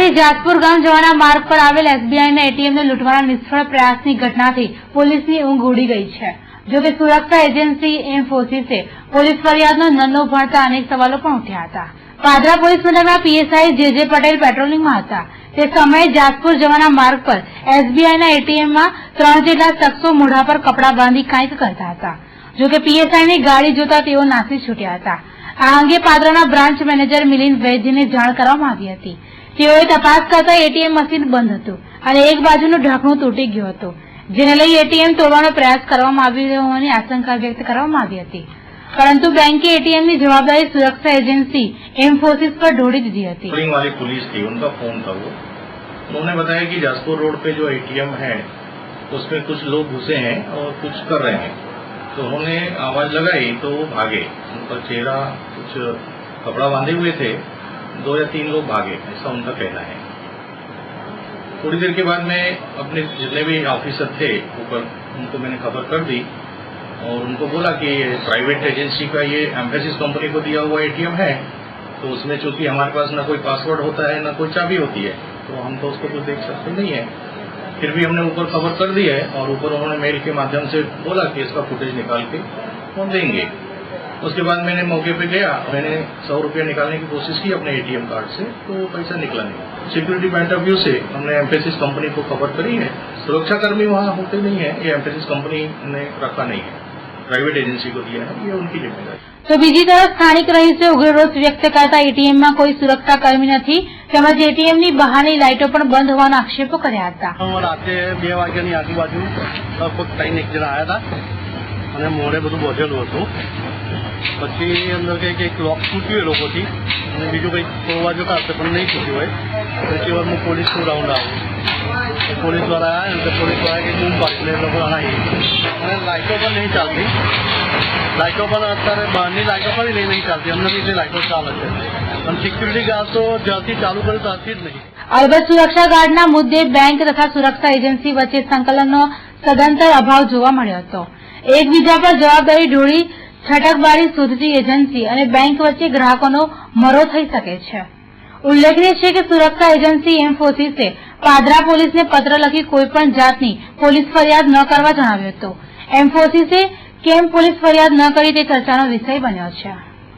સુરક્ષાથી જાસપુર ગામ જવાના માર્ગ પર આવેલ એસબીઆઈના એટીએમને લૂંટવાના નિષ્ફળ પ્રયાસની ઘટનાથી પોલીસની ઊંઘ ઉડી ગઈ છે। જોકે સુરક્ષા એજન્સી ઇન્ફોસિસે પોલીસ ફરિયાદનો નન્નો ભણતા અનેક સવાલો પણ ઉઠ્યા હતા। પાદરા પોલીસ મથકના પીએસઆઈ જે પટેલ પેટ્રોલિંગમાં હતા તે સમયે જાસપુર જવાના માર્ગ પર એસબીઆઈના એટીએમમાં 3 જેટલા શખ્સો મોઢા પર કપડા બાંધી કંઈક કરતા હતા। જોકે પીએસઆઈની ગાડી જોતા તેઓ નાસી છૂટ્યા હતા। આ અંગે પાદરાના બ્રાન્ચ મેનેજર મિલિંદ વૈદ્યને જાણ કરવામાં આવી હતી। તેઓએ તપાસ કરતા એટીએમ મશીન બંધ હતું અને એક બાજુનું ઢાંકણું તૂટી ગયું હતું, જેને લઈ એટીએમ તોડવાનો પ્રયાસ કરવામાં આવ્યો હોવાની આશંકા વ્યક્ત કરવામાં આવી હતી। परंतु बैंक के एटीएम की जवाबदारी सुरक्षा एजेंसी इन्फोसिस पर ढोड़ी दी थी। पोलिंग वाली पुलिस थी, उनका फोन था वो। उन्होंने बताया कि जासपुर रोड पे जो एटीएम है उसमें कुछ लोग घुसे हैं और कुछ कर रहे हैं, तो उन्होंने आवाज लगाई तो वो भागे। उनका चेहरा कुछ कपड़ा बांधे हुए थे, 2 या 3 लोग भागे, ऐसा उनका कहना है। थोड़ी देर के बाद में अपने जितने भी ऑफिसर थे ऊपर उनको मैंने खबर कर दी और उनको बोला कि प्राइवेट एजेंसी का ये एम्फेसिस कंपनी को दिया हुआ एटीएम है, तो उसमें चूंकि हमारे पास ना कोई पासवर्ड होता है ना कोई चाबी होती है, तो हम तो उसको कुछ देख सकते नहीं है। फिर भी हमने ऊपर खबर कर दी है और ऊपर उन्होंने मेल के माध्यम से बोला कि इसका फुटेज निकाल के हम देंगे। उसके बाद मैंने मौके पे गया, मैंने 100 रुपया निकालने की कोशिश की अपने एटीएम कार्ड से, तो पैसा निकला नहीं। सिक्योरिटी पॉइंट ऑफ व्यू से हमने एम्फेसिस कंपनी को खबर करी है। सुरक्षाकर्मी वहाँ होते नहीं है, ये एम्फेसिस कंपनी ने रखा नहीं है, प्राइवेट एजेंसी को दिया है, ये उनकी जिम्मेदारी। तो बीजी तरफ स्थानिक रहीशोએ ઉગ્ર રોષ વ્યક્ત કરતા એટીએમમાં કોઈ સુરક્ષાકર્મી નથી તેમજ એટીએમની બહારની લાઇટો પણ બંધ હોવાના આક્ષેપો કર્યા હતા। રાતે 2 વાગ્યાની આજુબાજુ લગભગ 3 જણા આવ્યા હતા અને મોડે બધું બોધેલું હતું। પછી અંદર કંઈક લોક તૂટ્યું એ લોકોથી અને બીજું કંઈક તોડવા જતા હશે પણ નહીં તૂટ્યું હોય। પછી વાર હું પોલીસનું રાઉન્ડ આવ્યું, પોલીસવાળા આવ્યા ને પોલીસવાળાએ કંઈક બૂમ પાડી એટલે લોકો આવી અને લાઇટો પણ નહીં ચાલતી। લાઇટો પણ અત્યારે બહારની લાઇટો પણ નહીં ચાલતી, અંદરની જે લાઇટો ચાલે છે અને સિક્યુરિટી ગાર્ડ તો જ્યાંથી ચાલુ કર્યું ત્યાંથી જ નહીં। અલબત્ત સુરક્ષા ગાર્ડના મુદ્દે બેંક તથા સુરક્ષા એજન્સી વચ્ચે સંકલનનો સદંતર અભાવ જોવા મળ્યો હતો। એકબીજા પર જવાબદારી ઢોળી છટકબારી શોધતી એજન્સી અને બેંક વચ્ચે ગ્રાહકોનો મરો થઈ શકે છે। ઉલ્લેખનીય છે કે સુરક્ષા એજન્સી ઇન્ફોસિસે પાદરા પોલીસને પત્ર લખી કોઈપણ જાતની પોલીસ ફરિયાદ ન કરવા જણાવ્યું હતું। ઇન્ફોસિસે કેમ પોલીસ ફરિયાદ ન કરી તે ચર્ચાનો વિષય બન્યો છે।